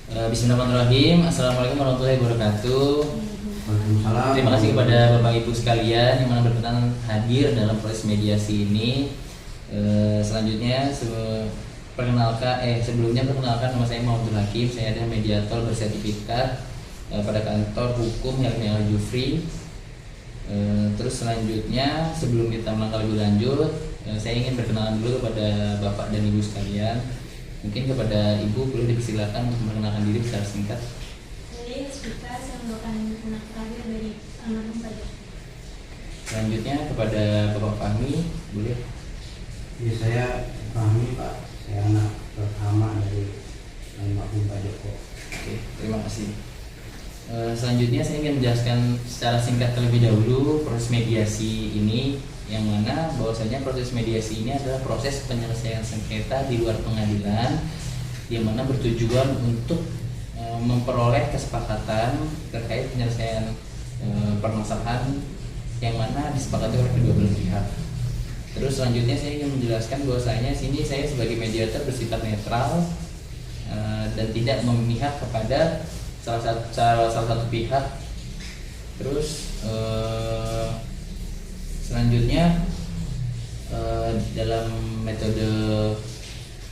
Bismillahirrahmanirrahim. Assalamualaikum warahmatullahi wabarakatuh. Waalaikumsalam. Terima kasih kepada Bapak Ibu sekalian yang mana berkenan hadir dalam proses mediasi ini. Selanjutnya sebelumnya perkenalkan, nama saya Muhammad Hakim. Saya adalah mediator bersertifikat pada kantor hukum Helmi Al Jufri. Terus selanjutnya sebelum kita melangkah lebih lanjut, saya ingin berkenalan dulu kepada Bapak dan Ibu sekalian. Mungkin kepada Ibu boleh dipersilakan untuk memperkenalkan diri secara singkat. Saya Rizka, saya merupakan anak terakhir dari almarhum Pak Joko. Selanjutnya kepada Bapak Fahmi, boleh. Ya, saya Fahmi, Pak. Saya anak pertama dari almarhum Pak Joko. Oke, terima kasih. Selanjutnya saya ingin menjelaskan secara singkat terlebih dahulu proses mediasi ini, yang mana bahwasanya proses mediasi ini adalah proses penyelesaian sengketa di luar pengadilan, yang mana bertujuan untuk memperoleh kesepakatan terkait penyelesaian permasalahan yang mana disepakati oleh kedua belah pihak. Terus selanjutnya saya ingin menjelaskan bahwasanya sini saya sebagai mediator bersifat netral dan tidak memihak kepada salah satu pihak. Terus selanjutnya dalam metode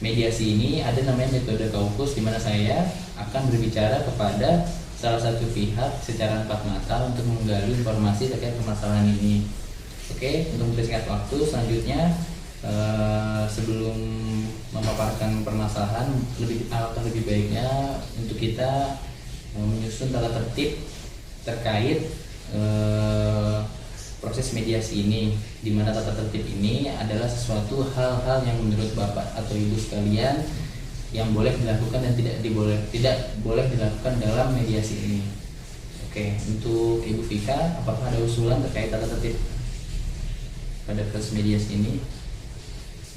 mediasi ini ada namanya metode kaukus, di mana saya akan berbicara kepada salah satu pihak secara empat mata untuk menggali informasi terkait permasalahan ini. Oke, untuk mempersingkat waktu, selanjutnya sebelum memaparkan permasalahan, lebih baiknya untuk kita menyusun tata tertib terkait proses mediasi ini, di mana tata tertib ini adalah sesuatu hal-hal yang menurut Bapak atau Ibu sekalian yang boleh dilakukan dan tidak boleh dilakukan dalam mediasi ini. Oke, untuk Ibu Vika, apakah ada usulan terkait tata tertib pada proses mediasi ini?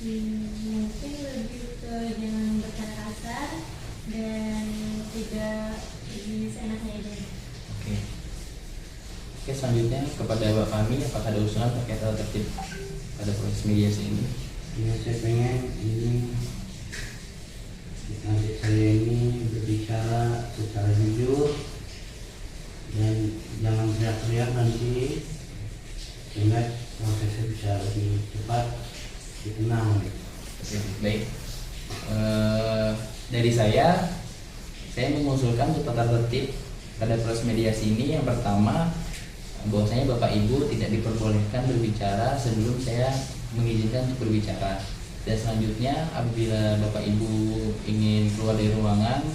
Mungkin lebih ke jangan berkata kasar dan tidak seenaknya aja. Oke, selanjutnya kepada Bapak Fahmi, apakah ada usulan terkait tata tertib pada proses mediasi ini? Ya, saya pengen nanti saya ini berbicara secara jujur dan jangan teriak-teriak nanti, sehingga prosesnya bisa lebih cepat ditenang. Oke, baik. Dari saya mengusulkan untuk tata tertib pada proses mediasi ini. Yang pertama, bahwasanya Bapak Ibu tidak diperbolehkan berbicara sebelum saya mengizinkan untuk berbicara. Dan selanjutnya, apabila Bapak Ibu ingin keluar dari ruangan,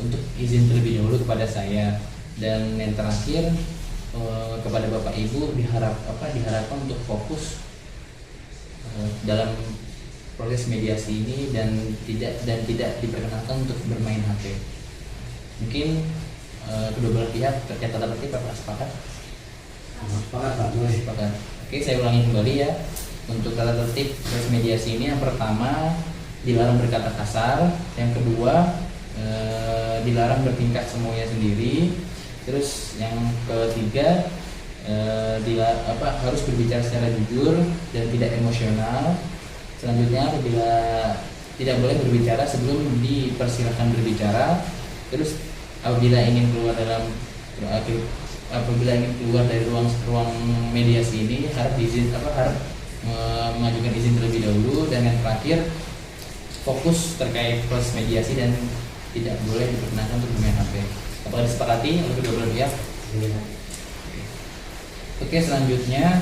untuk izin terlebih dahulu kepada saya. Dan yang terakhir, kepada Bapak Ibu diharapkan untuk fokus dalam proses mediasi ini dan tidak diperkenankan untuk bermain HP. Mungkin kedua belah pihak terkait tata tertib apakah sepakat? Sepakat, Pak. Boleh. Sepakat. Oke, saya ulangi kembali ya. Untuk tata tertib proses mediasi ini, yang pertama dilarang berkata kasar, yang kedua dilarang bertingkah semuanya sendiri. Terus yang ketiga harus berbicara secara jujur dan tidak emosional. Selanjutnya, apabila tidak boleh berbicara sebelum dipersilakan berbicara. Terus apabila ingin keluar dari ruang mediasi ini harus mengajukan izin terlebih dahulu. Dan yang terakhir, fokus terkait proses mediasi dan tidak boleh diperkenankan untuk bermain HP. Apakah disepakati oleh kedua belah pihak? Oke, selanjutnya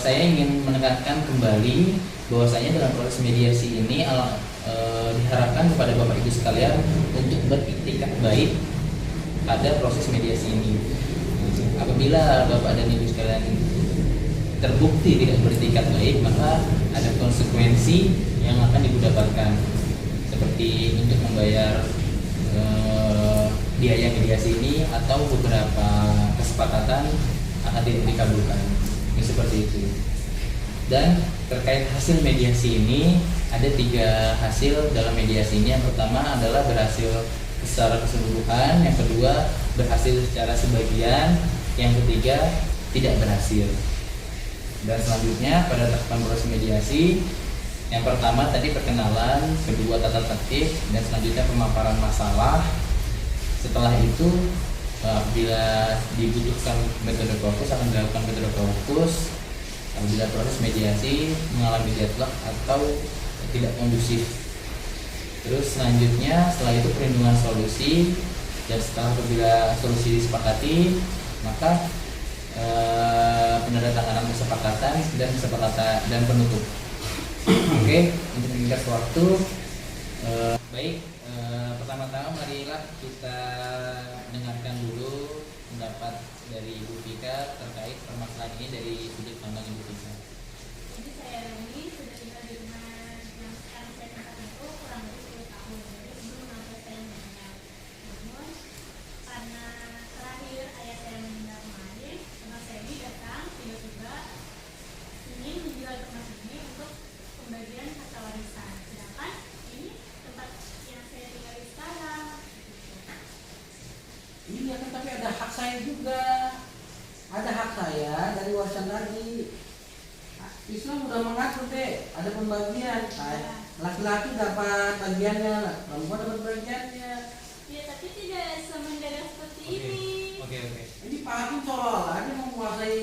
saya ingin menekankan kembali bahwasanya dalam proses mediasi ini diharapkan kepada Bapak Ibu sekalian untuk beriktikad baik pada proses mediasi ini. Apabila Bapak dan Ibu sekalian terbukti tidak beriktikad baik, maka ada konsekuensi yang akan Ibu dapatkan, seperti untuk membayar biaya mediasi ini atau beberapa kesepakatan akan tidak dikabulkan. Ini seperti itu. Dan terkait hasil mediasi ini, ada 3 hasil dalam mediasi ini. Yang pertama adalah berhasil secara keseluruhan, yang kedua berhasil secara sebagian, yang ketiga tidak berhasil. Dan selanjutnya pada tahapan proses mediasi Yang pertama tadi perkenalan, kedua tata tertib, dan selanjutnya pemaparan masalah. Setelah itu bila dibutuhkan metode fokus akan dilakukan metode fokus. Bila proses mediasi mengalami deadlock atau tidak kondusif. Terus selanjutnya setelah itu perlindungan solusi, dan setelah apabila solusi disepakati maka penandatanganan kesepakatan dan penutup. Oke, untuk meningkat waktu, baik. Pertama-tama marilah kita dengarkan dulu pendapat dari Ibu Vika terkait permasalahan ini dari sudut pandang Ibu Vika. Jadi saya ini sudah tinggal di rumah yang sekarang saya tempat itu kurang lebih 10 tahun. Jadi belum sampai saya meninggal. Namun karena terakhir ayah saya meninggal kemarin, teman saya ini datang tiba-tiba ingin menjual rumah ini untuk pembagian harta warisan. Sedangkan ini tempat yang saya tinggal sekarang. Iya kan, tapi ada hak saya juga. Ada hak saya dari warisan tadi. Islam udah mengatur deh, ada pembagian. Laki-laki dapat bagiannya, perempuan dapat bagiannya. Ya tapi tidak semendadak seperti ini. Oke. Ini Pak Hakim seolah-olah dia menguasai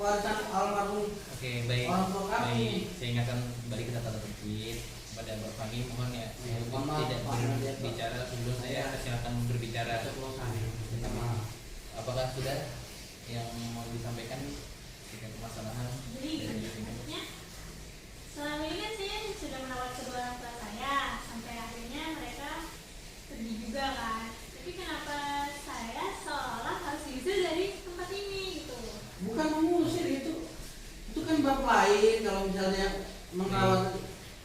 warisan almarhum Oke, baik. orang tua kami. Baik, saya ingatkan kembali ke tata tertib pada Bapak kami, mohon ya untuk Maaf, tidak Pak. berbicara sebelum saya silakan berbicara. Minta maaf. Apakah sudah yang mau disampaikan terkait permasalahan? Jadi maksudnya selama ini kan saya sudah merawat kedua orang tua saya sampai akhirnya mereka pergi juga kan. Tapi kenapa saya seolah harus diusir dari tempat ini gitu? Bukan mengusir itu kan bab lain kalau misalnya merawat.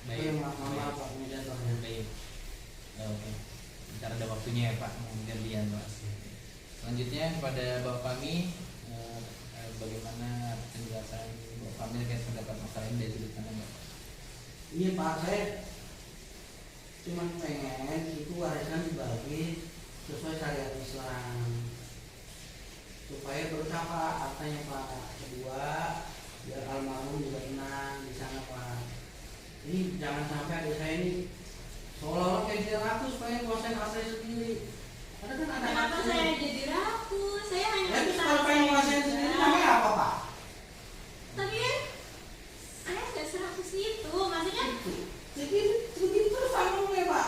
Baik. Maaf Pak mediatornya. Baik. Oke. Ntar ada waktunya ya Pak, mau gantian Pak. Selanjutnya kepada Bapak kami, bagaimana penjelasan Bapak kami terkait pendapat masalah ini dari sudut pandang Bapak? Iya Pak, saya cuma pengen itu warisan dibagi sesuai syariat Islam supaya berkah Pak hartanya Pak. Kedua, biar almarhum juga tenang di sana Pak. Ini jangan sampai adik saya ini seolah-olah kayak dia rakus pengen kuasain hartanya sendiri. Karena kan ada Kenapa haknya. saya jadi rakus? Saya hanya Ya terus minta kalau pengen saya kuasain juga. sendiri namanya apa Pak? Tapi kan saya nggak seratus itu, maksudnya Jadi begitu terus sambungnya Pak.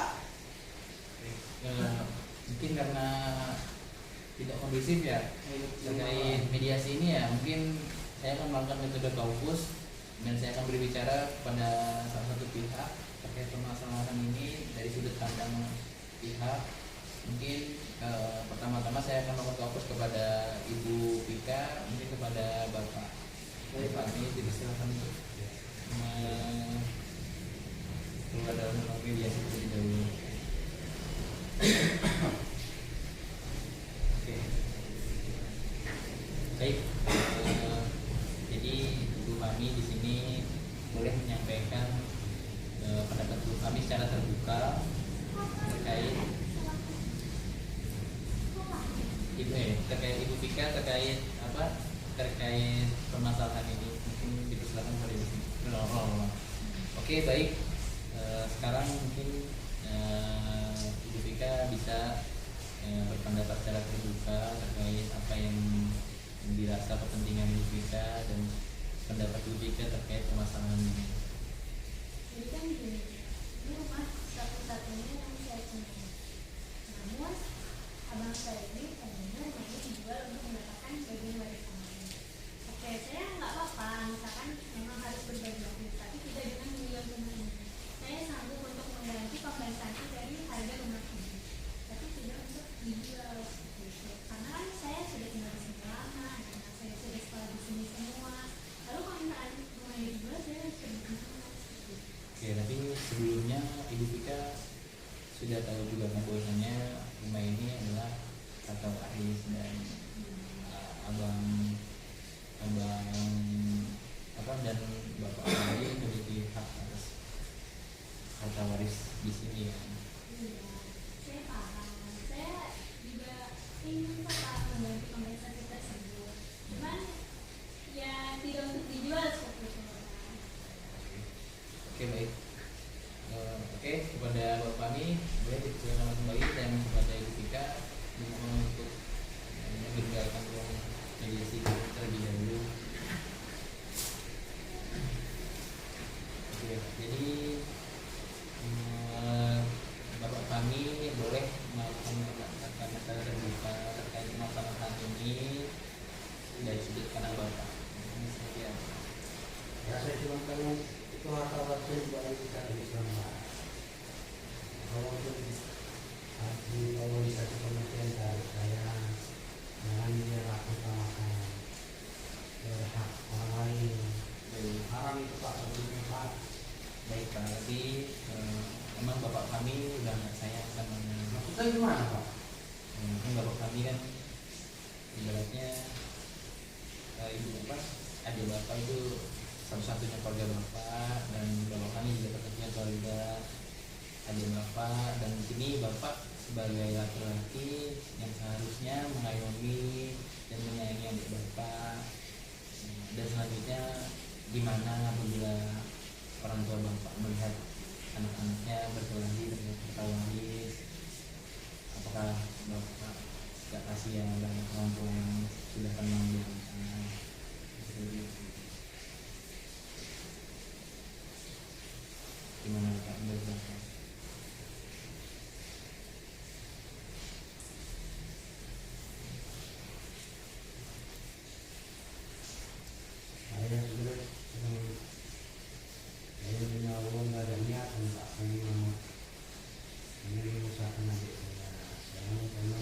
Mungkin karena tidak kondusif ya terkait mediasi ini ya, mungkin saya akan melakukan metode kaukus dan saya akan berbicara kepada salah satu pihak terkait permasalahan ini dari sudut pandang pihak. Mungkin pertama-tama saya akan melakukan kaukus kepada Ibu Vika, mungkin kepada Bapak. Bapak ini dipersilakan untuk keluar dalam mediasi terlebih dahulu. Oke. Baik. Jadi Ibu kami di sini boleh menyampaikan pendapat Ibu kami secara terbuka terkait terkait Ibu Vika terkait apa? Terkait permasalahan ini. Mungkin dipersilakan pada Ibu Vika. Oke, baik. Sekarang mungkin Ibu Vika bisa berpendapat secara terbuka terkait apa yang dirasa kepentingan Ibu Vika dan pendapat Ibu Vika terkait permasalahan ini. jadi kan gini, ini rumah satu-satunya yang saya punya. Namun abang saya ini pengennya rumah ini dijual untuk mendapatkan bagian warisan. Oke, saya nggak apa-apa, misalkan memang harus berbagi, tapi tidak dengan menjual rumah ini. Saya sanggup untuk mengganti kompensasi dari harga rumah ini, tapi tidak untuk dijual gitu. Karena kan saya sudah tinggal di sini lama, anak saya sudah sekolah di sini semua. Lalu kalau misalkan rumah ini dijual, saya harus pergi kemana? Oke, tapi sebelumnya Ibu Vika sudah tahu juga kan bahwasanya rumah ini adalah kata waris dan abang apa dan bapak lagi memiliki hak atas harta waris di sini ya. Iya, saya paham. Saya juga ingin Pak membantu kompensasi tersebut. Cuman ya tidak untuk dijual seperti itu. Oke, baik. Oke, kepada Bapak kami boleh dipersilakan kembali, dan kepada Ibu Vika dimohon untuk meninggalkan ruang mediasi terlebih dahulu. Oke, jadi Bapak kami boleh melakukan masalah terbuka terkait permasalahan ini dari sudut pandang Bapak. Ini saja. Ya saya cuma pengen itu harta warisan dibagi kita dari selama. Kalau bisa kepentingan dari saya, jangan dia lakukan hak orang lain. Haram itu Pak, sebelumnya Pak. Baik Pak, tapi memang Bapak kami udah nggak sayang sama Maksudnya gimana Pak? mungkin Bapak kami kan ibaratnya Ibu Bapak, adik Bapak itu satu-satunya keluarga Bapak, dan Bapak kami juga satu-satunya keluarga adik Bapak, dan di sini Bapak sebagai laki-laki yang seharusnya mengayomi dan menyayangi adik Bapak. Dan selanjutnya gimana apabila orang tua Bapak melihat anak-anaknya berkelahi berkelahi, apakah Bapak gak kasihan dengan orang tua yang sudah tenang di sana? Gimana Pak menurut Bapak? Saya sebenarnya saya punya uang nggak ada niat untuk ini usahakan adik saya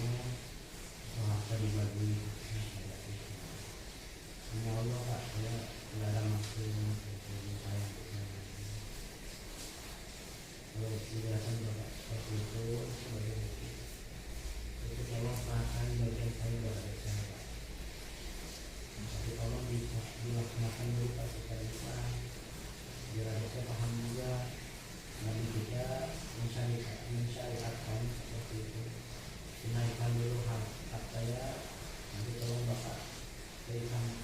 mau harta dibagi saya punya Allah Pak, saya nggak ada maksud untuk saya kalau penjelasan Bapak seperti itu sebagai itu tolong serahkan bagian saya kepada saya Pak. Tapi tolong dilaksanakan dulu Pak secara Islam biar saya paham juga, nanti kita mensyariatkan seperti itu, dinaikkan dulu hak saya, nanti tolong Bapak berikan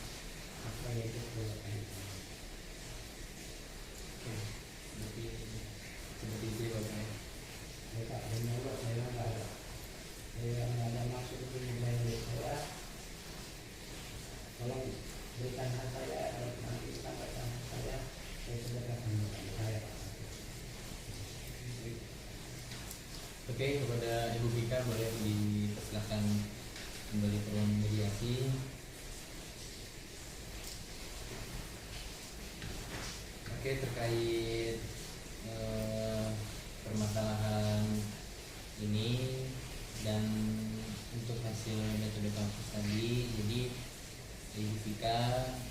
hak saya itu ke Bapak. Oke, seperti itu ya Bapak. Ya Pak, demi Allah saya nggak ada maksud untuk membayar saya. Tolong berikan hak saya, nanti sampaikan hak saya sedekahkan kepada saya Pak. Oke, kepada Ibu Vika boleh dipersilakan kembali ke ruang mediasi. Oke, terkait permasalahan ini dan untuk hasil metode kampus tadi, jadi Ibu Vika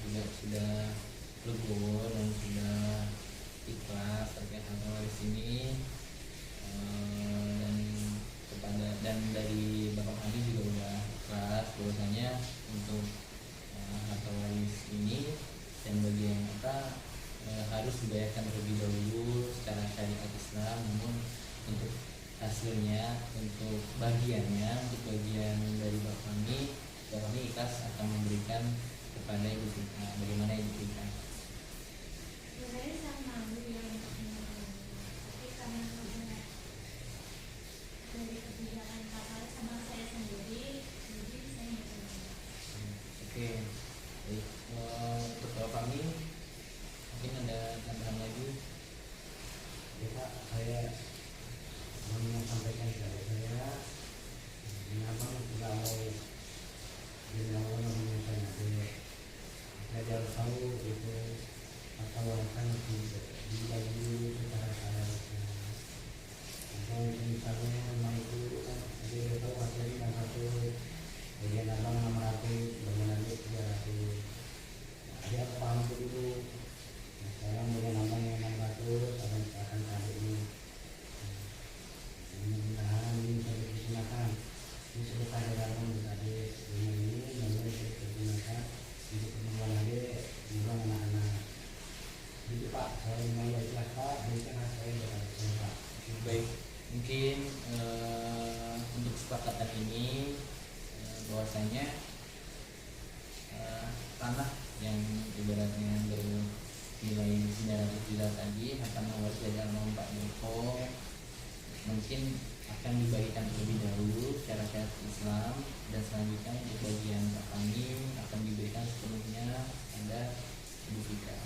juga sudah legowo dan sudah ikhlas terkait hal waris ini, dan dari Bapak kami juga udah ikhlas bahwasanya untuk harta waris ini dan bagi yang harus dibayarkan terlebih dahulu secara syariat Islam, namun untuk hasilnya, untuk bagiannya, untuk bagian dari Bapak kami ikhlas akan memberikan kepada Ibu Vika. Bagaimana Ibu Vika? Sebenarnya saya malu ya untuk menerima, tapi karena dari kebijakan kakak sama saya sendiri, jadi saya menerima. Oke, baik. Untuk Bapak kami mungkin ada tambahan lagi? Ya Pak, saya mau menyampaikan kepada saya, memang tidak mau menemukan saya harus tahu itu atau akan dibagi secara seharusnya. Atau misalnya memang itu kan dia tahu hasilnya yang satu bagian abang 600, bagian adik 300. Dia paham dulu. Sekarang bagian abang yang 600 akan adik ini. Mudah-mudahan ini bisa digunakan. Ini sedekah dari abang tadi ini bisa digunakan untuk keperluan adik, keperluan anak-anak. Jadi Pak, saya mau ikhlas Pak, berikan hak saya kepada saya Pak. Baik, mungkin untuk kesepakatan ini bahwasanya tanah yang ibaratnya nilai 900 juta tadi akan mewakili almarhum Pak Joko mungkin akan dibagikan terlebih dahulu secara syariat Islam, dan selanjutnya untuk bagian Pak kami akan diberikan sepenuhnya pada Ibu Vika.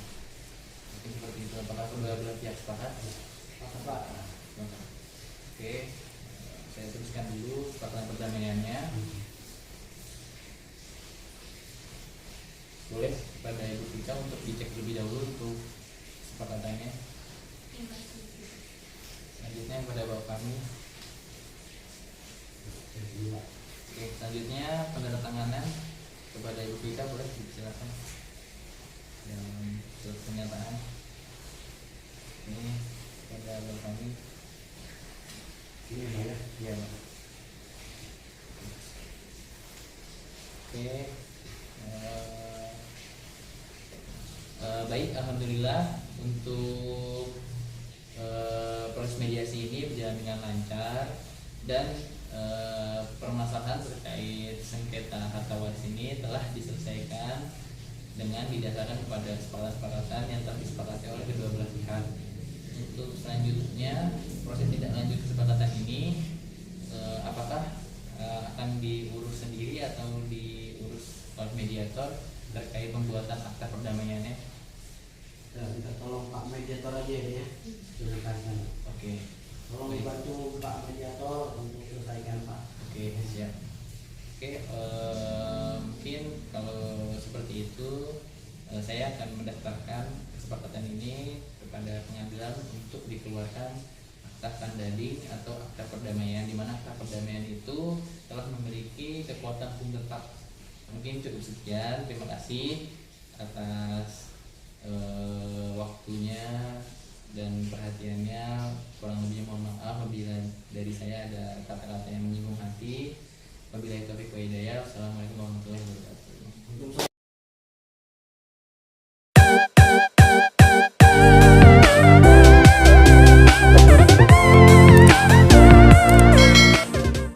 Mungkin seperti itu. Apakah kedua belah pihak sepakat? Pak. Oke, saya teruskan dulu kesepakatan perdamaiannya. Boleh pada Ibu Vika untuk dicek lebih dahulu untuk kesepakatannya. Selanjutnya pada Bapak kami. Oke, selanjutnya penandatanganan kepada Ibu Vika, boleh silakan dalam surat pernyataan. Ini pada Bapak kami. Ini ya. Ya, Pak. Oke. Baik, alhamdulillah untuk proses mediasi ini berjalan dengan lancar, dan permasalahan terkait sengketa harta waris ini telah diselesaikan dengan didasarkan kepada kesepakatan yang telah disepakati oleh kedua belah pihak. Untuk selanjutnya proses tindak lanjut kesepakatan ini apakah akan diurus sendiri atau diurus oleh mediator terkait pembuatan akta perdamaiannya? Ya, kita tolong Pak mediator aja ya. Silakan. Oke. Tolong dibantu Pak mediator untuk selesaikan Pak. Oke, siap. Oke, mungkin kalau seperti itu saya akan mendaftarkan kesepakatan ini kepada pengadilan untuk dikeluarkan akta tandading atau akta perdamaian, di mana akta perdamaian itu telah memiliki kekuatan hukum tetap. Mungkin cukup sekian. Terima kasih atas waktunya dan perhatiannya. Kurang lebihnya mohon maaf apabila dari saya ada kata-kata yang menyinggung hati. Wabillahi taufiq wa hidayah. Wassalamualaikum warahmatullahi wabarakatuh.